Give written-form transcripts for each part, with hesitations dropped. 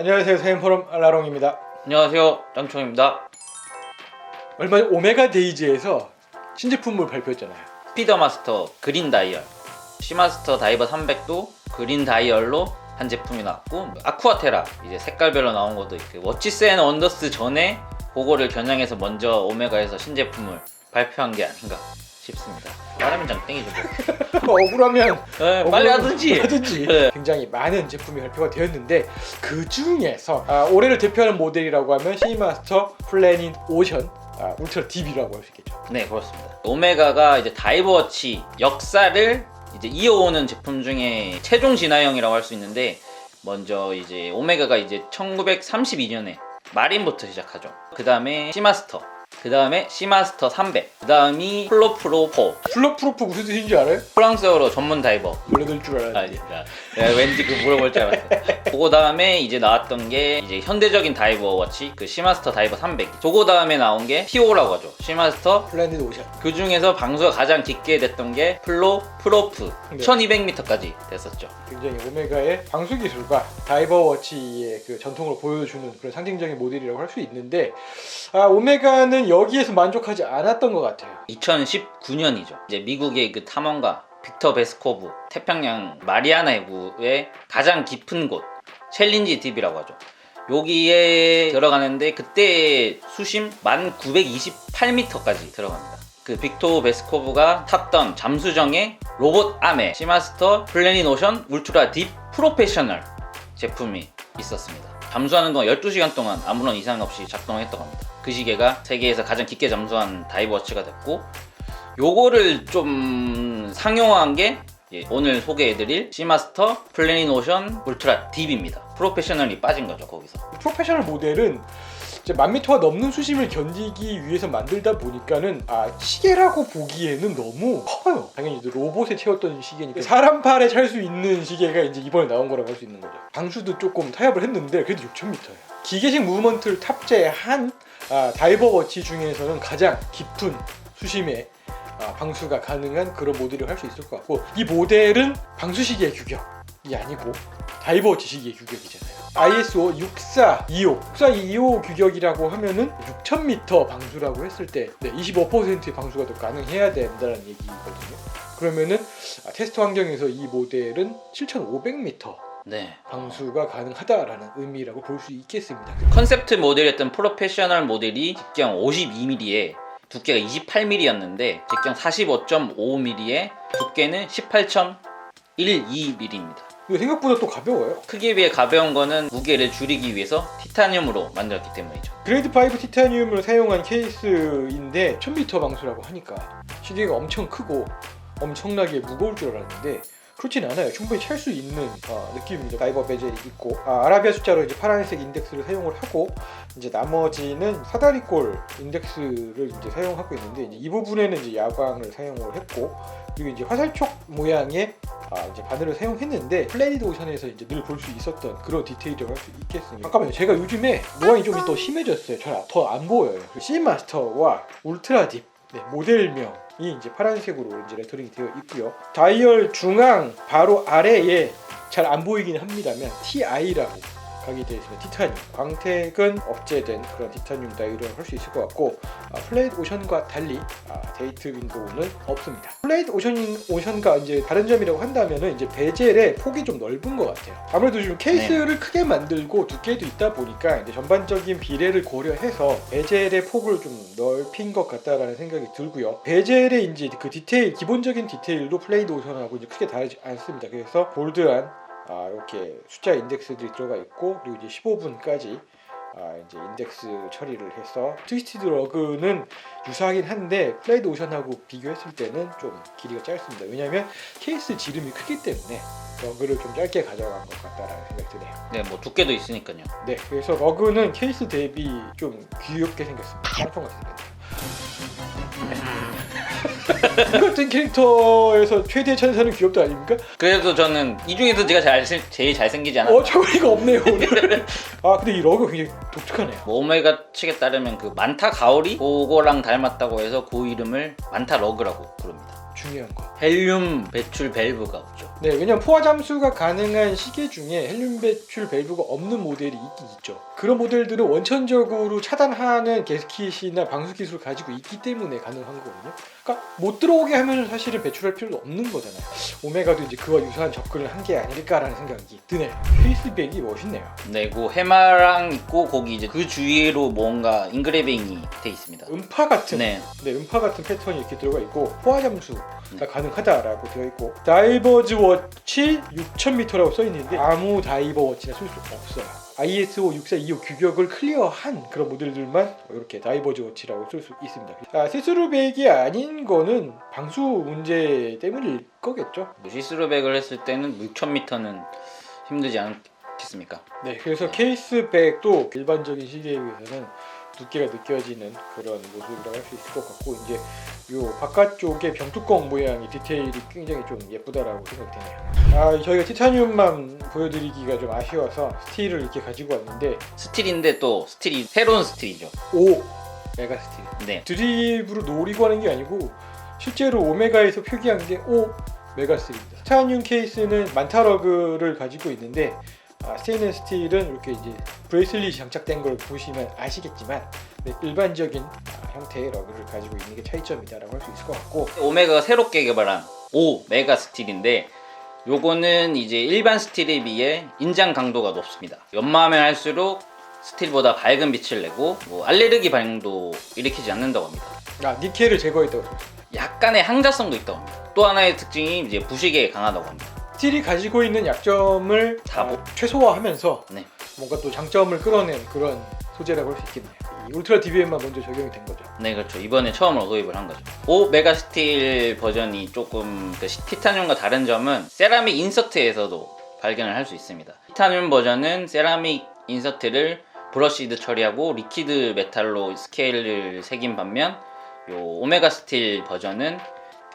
안녕하세요. 사인포럼 라롱입니다. 안녕하세요. 짱총입니다. 얼마 전 오메가 데이즈에서 신제품을 발표했잖아요. 스피더마스터 그린 다이얼, 시마스터 다이버 300도 그린 다이얼로 한 제품이 나왔고, 아쿠아테라 이제 색깔별로 나온 것도 있고, 워치스 앤 원더스 전에 그거를 겨냥해서 먼저 오메가에서 신제품을 발표한 게 아닌가 싶습니다. 말하면 장땡이죠 뭐. 억울하면 네, 빨리 하든지. 네. 굉장히 많은 제품이 발표가 되었는데 그 중에서 올해를 대표하는 모델이라고 하면 시마스터 플래닛 오션 울트라 딥이라고 할 수 있겠죠. 네, 그렇습니다. 오메가가 이제 다이버워치 역사를 이제 이어오는 제품 중에 최종 진화형이라고 할 수 있는데, 먼저 이제 오메가가 이제 1932년에 마린부터 시작하죠. 그 다음에 시마스터, 그 다음에 시마스터 300, 그 다음이 플로프로4. 플로프로프 무슨 뜻인지 알아요? 프랑스어로 전문 다이버. 몰라들 줄 알았는데. 내가 왠지 그 물어볼 줄 알았어. 그거 다음에 이제 나왔던 게 이제 현대적인 다이버 워치, 그 시마스터 다이버 300. 저거 다음에 나온 게 PO라고 하죠. 시마스터 플래닛 오션. 그 중에서 방수가 가장 깊게 됐던 게 프로프 네. 1200m까지 됐었죠. 굉장히 오메가의 방수 기술과 다이버 워치의 그 전통을 보여주는 그런 상징적인 모델이라고 할 수 있는데, 오메가는 여기에서 만족하지 않았던 것 같아요. 2019년이죠. 이제 미국의 그 탐험가 빅터 베스코브, 태평양 마리아나 해구의 가장 깊은 곳 챌린지 딥이라고 하죠. 여기에 들어가는데 그때 수심 1928m까지 들어갑니다. 그 빅터 베스코브가 탔던 잠수정의 로봇 아메 시마스터 플래닛 오션 울트라 딥 프로페셔널 제품이 있었습니다. 잠수하는 동안 12시간 동안 아무런 이상 없이 작동했다고 합니다. 그 시계가 세계에서 가장 깊게 잠수한 다이버워치가 됐고, 요거를 좀 상용화한 게 오늘 소개해드릴 시마스터 플래닛 오션 울트라 딥입니다. 프로페셔널이 빠진 거죠, 거기서. 프로페셔널 모델은 이제 1000m가 넘는 수심을 견디기 위해서 만들다 보니까는 시계라고 보기에는 너무 커요. 당연히 이제 로봇에 채웠던 시계니까 사람 팔에 찰 수 있는 시계가 이제 이번에 나온 거라고 할 수 있는 거죠. 방수도 조금 타협을 했는데 그래도 6000m예요. 기계식 무브먼트를 탑재한 다이버 워치 중에서는 가장 깊은 수심에 방수가 가능한 그런 모델을 할 수 있을 것 같고, 이 모델은 방수시계의 규격이 아니고 다이버워치 시계의 규격이잖아요. ISO 6425 규격이라고 하면은 6000m 방수라고 했을 때 25%의 방수가 더 가능해야 된다는 얘기거든요. 그러면은 테스트 환경에서 이 모델은 7500m 네. 방수가 가능하다라는 의미라고 볼 수 있겠습니다. 컨셉트 모델이었던 프로페셔널 모델이 직경 52mm에 두께가 28mm였는데 직경 45.5mm에 두께는 18.12mm입니다. 이거 생각보다 또 가벼워요. 크기에 비해 가벼운 거는 무게를 줄이기 위해서 티타늄으로 만들었기 때문이죠. 그레이드 5 티타늄을 사용한 케이스인데 1000m 방수라고 하니까 시계가 엄청 크고 엄청나게 무거울 줄 알았는데 그렇진 않아요. 충분히 찰 수 있는 느낌입니다. 다이버 베젤이 있고 아라비아 숫자로 이제 파란색 인덱스를 사용을 하고, 이제 나머지는 사다리꼴 인덱스를 이제 사용하고 있는데, 이제 이 부분에는 이제 야광을 사용을 했고, 그리고 이제 화살촉 모양의 이제 바늘을 사용했는데 플래닛 오션에서 이제 늘 볼 수 있었던 그런 디테일이라고 할 수 있겠습니다. 잠깐만요. 제가 요즘에 노안이 좀 더 심해졌어요. 잘 더 안 보여요. 시마스터와 울트라 딥 모델명이 이제 파란색으로 이제 레터링이 되어 있고요. 다이얼 중앙 바로 아래에 잘 안 보이긴 합니다만 TI라고 각이 되어 있습니다. 티타늄. 광택은 억제된 그런 티타늄 다이얼을 할 수 있을 것 같고, 플레이드 오션과 달리 데이트 윈도우는 없습니다. 플레이드 오션과 이제 다른 점이라고 한다면은 이제 베젤의 폭이 좀 넓은 것 같아요. 아무래도 지금 케이스를 크게 만들고 두께도 있다 보니까 이제 전반적인 비례를 고려해서 베젤의 폭을 좀 넓힌 것 같다라는 생각이 들고요. 베젤의 이제 그 디테일, 기본적인 디테일도 플레이드 오션하고 이제 크게 다르지 않습니다. 그래서 볼드한 이렇게 숫자 인덱스들이 들어가 있고, 그리고 이제 15분까지 이제 인덱스 처리를 해서 트위스티드 러그는 유사하긴 한데 플레이드 오션하고 비교했을 때는 좀 길이가 짧습니다. 왜냐하면 케이스 지름이 크기 때문에 러그를 좀 짧게 가져간 것 같다라는 생각이 드네요. 네, 뭐 두께도 있으니까요. 네, 그래서 러그는 케이스 대비 좀 귀엽게 생겼습니다. 깡통 같이 생겼네요. 이 같은 캐릭터에서 최대 천사는 귀엽다 아닙니까? 그래도 저는 이 중에서 제가 제일 잘생기지 않았나. 저거리가 없네요 오늘. 근데 이 러그 굉장히 독특하네요. 뭐 오메가 측에 따르면 그 만타 가오리 그거랑 닮았다고 해서 그 이름을 만타 러그라고 부릅니다. 중요한 거. 헬륨 배출 밸브가 없죠. 네, 왜냐면 포화 잠수가 가능한 시계 중에 헬륨 배출 밸브가 없는 모델이 있긴 있죠. 그런 모델들은 원천적으로 차단하는 게스킷이나 방수 기술을 가지고 있기 때문에 가능한 거거든요. 그러니까 못 들어오게 하면 사실은 배출할 필요도 없는 거잖아요. 오메가도 이제 그와 유사한 접근을 한 게 아닐까라는 생각이 드네요. 페이스백이 멋있네요. 네, 그 해마랑 있고 거기 이제 그 주위로 뭔가 인그레빙이 돼 있습니다. 음파 같은 네, 음파 같은 패턴이 이렇게 들어가 있고 포화 잠수가 가능하다라고 되어 있고 다이버즈 워치 6000m라고 써 있는데 아무 다이버 워치나 쓸 수 없어요. ISO 6425 규격을 클리어한 그런 모델들만 이렇게 다이버즈 워치라고 쓸 수 있습니다. 시스루백이 아닌 거는 방수 문제 때문일 거겠죠. 시스루백을 했을 때는 6000m는 힘들지 않겠습니까? 네, 그래서 케이스백도 일반적인 시계에 비해서는 두께가 느껴지는 그런 모습이라고 할 수 있을 것 같고, 이제 요 바깥쪽에 병뚜껑 모양의 디테일이 굉장히 좀 예쁘다라고 생각이 되네요. 저희가 티타늄만 보여드리기가 좀 아쉬워서 스틸을 이렇게 가지고 왔는데 스틸인데 또 스틸이 새로운 스틸이죠. 5 메가 스틸. 네, 드립으로 노리고 하는 게 아니고 실제로 오메가에서 표기한 게 5 메가 스틸입니다. 티타늄 케이스는 만타러그를 가지고 있는데 스테인리스 스틸은 이렇게 이제 브레이슬릿이 장착된 걸 보시면 아시겠지만 일반적인 형태의 러그를 가지고 있는 게 차이점이다라고 할 수 있을 것 같고, 오메가가 새롭게 개발한 5 메가 스틸인데 요거는 이제 일반 스틸에 비해 인장 강도가 높습니다. 연마하면 할수록 스틸보다 밝은 빛을 내고 뭐 알레르기 반응도 일으키지 않는다고 합니다. 니켈을 제거했다고 했습니다. 약간의 항자성도 있다고 합니다. 또 하나의 특징이 이제 부식에 강하다고 합니다. 스틸이 가지고 있는 약점을 다 최소화하면서 네. 뭔가 또 장점을 끌어낸 그런 소재라고 할 수 있겠네요. 이 울트라 DBM만 먼저 적용이 된 거죠. 네, 그렇죠. 이번에 처음으로 도입을 한 거죠. 5 메가 스틸 버전이 조금 그 티타늄과 다른 점은 세라믹 인서트에서도 발견을 할 수 있습니다. 티타늄 버전은 세라믹 인서트를 브러시드 처리하고 리퀴드 메탈로 스케일을 새긴 반면 요 오메가 스틸 버전은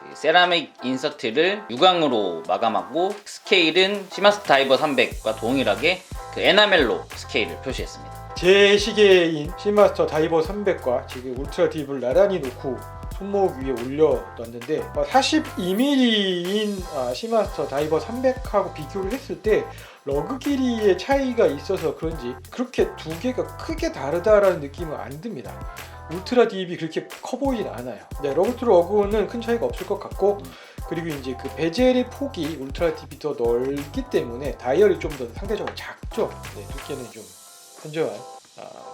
그 세라믹 인서트를 유광으로 마감하고 스케일은 시마스 다이버 300과 동일하게 그 에나멜로 스케일을 표시했습니다. 제 시계인 시마스터 다이버 300과 지금 울트라 딥을 나란히 놓고 손목 위에 올려놨는데 42mm인 시마스터 다이버 300하고 비교를 했을 때 러그 길이의 차이가 있어서 그런지 그렇게 두 개가 크게 다르다라는 느낌은 안 듭니다. 울트라 딥이 그렇게 커 보이진 않아요. 네, 러그 투 러그는 큰 차이가 없을 것 같고, 그리고 이제 그 베젤의 폭이 울트라 딥이 더 넓기 때문에 다이얼이 좀 더 상대적으로 작죠. 네, 두께는 좀 현저한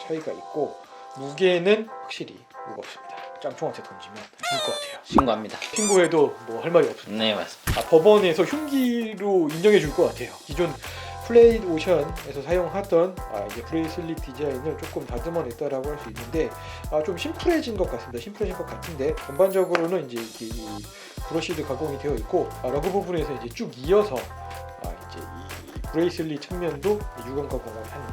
차이가 있고, 무게는 확실히 무겁습니다. 짱총한테 던지면 죽을 것 같아요. 신고합니다. 신고해도 뭐 할 말이 없습니다. 네, 맞습니다. 법원에서 흉기로 인정해 줄 것 같아요. 기존 플레이드 오션에서 사용하던 이제 브레이슬릿 디자인을 조금 다듬어냈다라고 할 수 있는데 좀 심플해진 것 같습니다. 심플해진 것 같은데 전반적으로는 이제 이 브러시드 가공이 되어 있고 러그 부분에서 이제 쭉 이어서 이제 이 브레이슬릿 측면도 유광 가공을 하는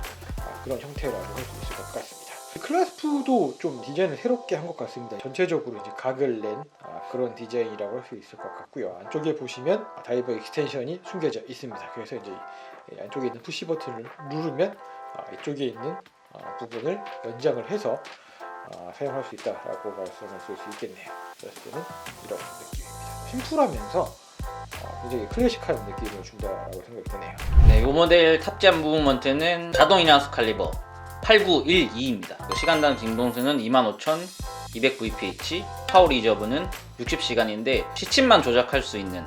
그런 형태라고 할 수 있을 것 같습니다. 클래스프도 좀 디자인을 새롭게 한 것 같습니다. 전체적으로 이제 각을 낸 그런 디자인이라고 할 수 있을 것 같고요. 안쪽에 보시면 다이버 익스텐션이 숨겨져 있습니다. 그래서 이제 안쪽에 있는 푸시 버튼을 누르면 이쪽에 있는 부분을 연장을 해서 사용할 수 있다라고 말씀을 쓸 수 있겠네요. 그랬을 때는 이런 느낌입니다. 심플하면서 굉장히 클래식한 느낌을 준다라고 생각이 드네요. 네, 이 모델 탑재한 무브먼트는 자동 인하우스 칼리버 8912입니다. 시간당 진동수는 25200 파워 리저브는 60시간인데 시침만 조작할 수 있는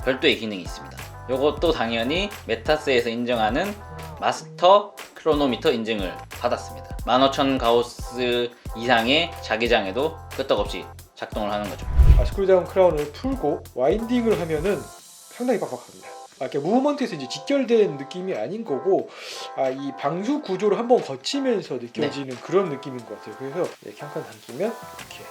별도의 기능이 있습니다. 이것도 당연히 메타스에서 인정하는 마스터 크로노미터 인증을 받았습니다. 15000 가우스 이상의 자기장에도 끄떡없이 작동을 하는 거죠. 스크루다운 크라운을 풀고 와인딩을 하면은 상당히 빡빡합니다. 이렇게 무브먼트에서 이제 직결된 느낌이 아닌 거고 이 방수 구조를 한번 거치면서 느껴지는 그런 느낌인 것 같아요. 그래서 이렇게 한 칸 당기면 이렇게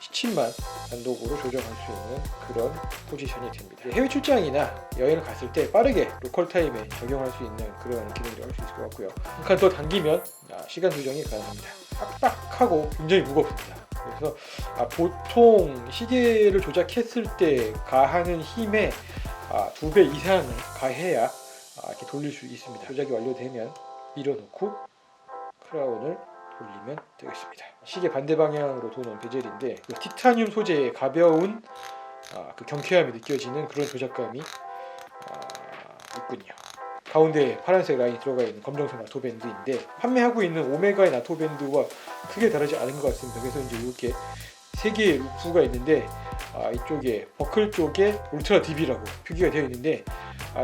시침만 단독으로 조정할 수 있는 그런 포지션이 됩니다. 해외 출장이나 여행을 갔을 때 빠르게 로컬 타임에 적용할 수 있는 그런 기능이라고 할 수 있을 것 같고요. 한 칸 더 당기면 시간 조정이 가능합니다. 빡빡하고 굉장히 무겁습니다. 그래서 보통 시계를 조작했을 때 가하는 힘에 2배 이상을 가해야 이렇게 돌릴 수 있습니다. 조작이 완료되면 밀어놓고 크라운을 돌리면 되겠습니다. 시계 반대 방향으로 도는 베젤인데 티타늄 소재의 가벼운 그 경쾌함이 느껴지는 그런 조작감이 있군요. 가운데 파란색 라인이 들어가 있는 검정색 나토 밴드인데 판매하고 있는 오메가의 나토 밴드와 크게 다르지 않은 것 같습니다. 그래서 이제 이렇게 세 개의 루프가 있는데 이쪽에 버클 쪽에 울트라 DB라고 표기가 되어 있는데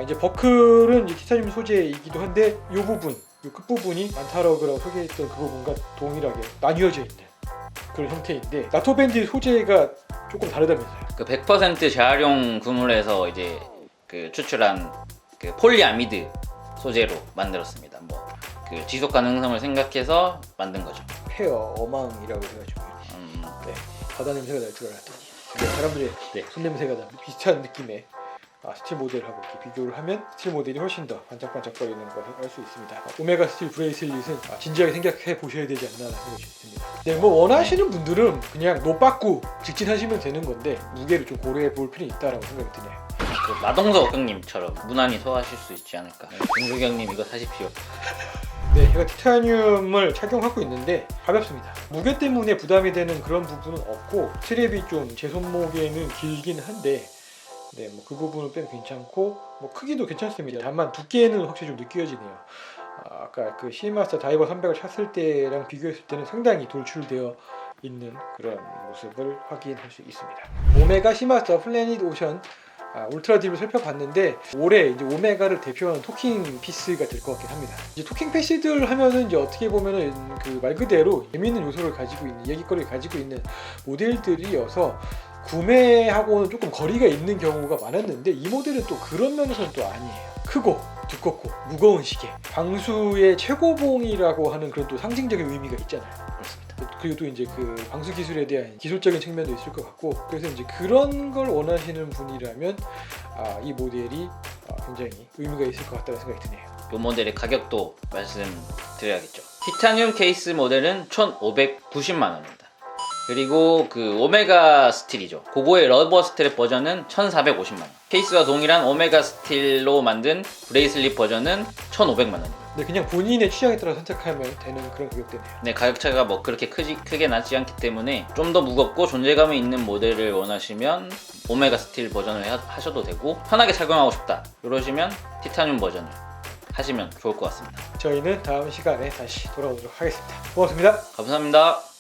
이제 버클은 이 티타늄 소재이기도 한데 이 부분, 이 끝부분이 안타러그라고 소개했던 그 부분과 동일하게 나뉘어져 있는 그런 형태인데 나토 밴드 소재가 조금 다르다면서요. 그 100% 재활용 구물에서 이제 그 추출한 그 폴리아미드 소재로 만들었습니다. 뭐 그 지속 가능성을 생각해서 만든 거죠. 페어 어망이라고 해가지고 네, 바다 냄새가 날 줄 알았더니 사람들의 손 냄새가 나는 비슷한 느낌의 스틸 모델하고 이렇게 비교를 하면 스틸 모델이 훨씬 더 반짝반짝거리는 것을 알 수 있습니다. 오메가 스틸 브레이슬릿은 진지하게 생각해 보셔야 되지 않나 생각이 듭니다. 네, 뭐 원하시는 분들은 그냥 노빠꾸 직진하시면 되는 건데 무게를 좀 고려해 볼 필요는 있다라고 생각이 드네요. 그 마동석 형님처럼 무난히 소화하실 수 있지 않을까. 동석이 형님 이거 사십시오. 네, 제가 티타늄을 착용하고 있는데 가볍습니다. 무게 때문에 부담이 되는 그런 부분은 없고 스트랩이 좀 제 손목에는 길긴 한데 네, 뭐 그 부분은 빼면 괜찮고 뭐 크기도 괜찮습니다. 다만 두께는 확실히 좀 느껴지네요. 아까 그 시마스터 다이버 300을 찼을 때랑 비교했을 때는 상당히 돌출되어 있는 그런 모습을 확인할 수 있습니다. 오메가 시마스터 플래닛 오션 울트라 딥을 살펴봤는데 올해 이제 오메가를 대표하는 토킹 피스가 될 것 같긴 합니다. 이제 토킹 피스들 하면은 이제 어떻게 보면은 그 말 그대로 재미있는 요소를 가지고 있는 얘기거리를 가지고 있는 모델들이어서 구매하고는 조금 거리가 있는 경우가 많았는데 이 모델은 또 그런 면에서는 또 아니에요. 크고 두껍고 무거운 시계, 방수의 최고봉이라고 하는 그런 또 상징적인 의미가 있잖아요. 그렇습니다. 그리고 또 이제 그 방수 기술에 대한 기술적인 측면도 있을 것 같고 그래서 이제 그런 걸 원하시는 분이라면 이 모델이 굉장히 의미가 있을 것 같다는 생각이 드네요. 이 모델의 가격도 말씀드려야겠죠. 티타늄 케이스 모델은 1,590만 원입니다. 그리고 그 오메가 스틸이죠. 그거의 러버 스트랩 버전은 1,450만 원. 케이스와 동일한 오메가 스틸로 만든 브레이슬릿 버전은 1,500만 원입니다. 네, 그냥 본인의 취향에 따라 선택하면 되는 그런 가격대네요. 네, 가격 차이가 뭐 그렇게 크게 나지 않기 때문에 좀 더 무겁고 존재감이 있는 모델을 원하시면 오메가 스틸 버전을 하셔도 되고 편하게 착용하고 싶다 이러시면 티타늄 버전을 하시면 좋을 것 같습니다. 저희는 다음 시간에 다시 돌아오도록 하겠습니다. 고맙습니다. 감사합니다.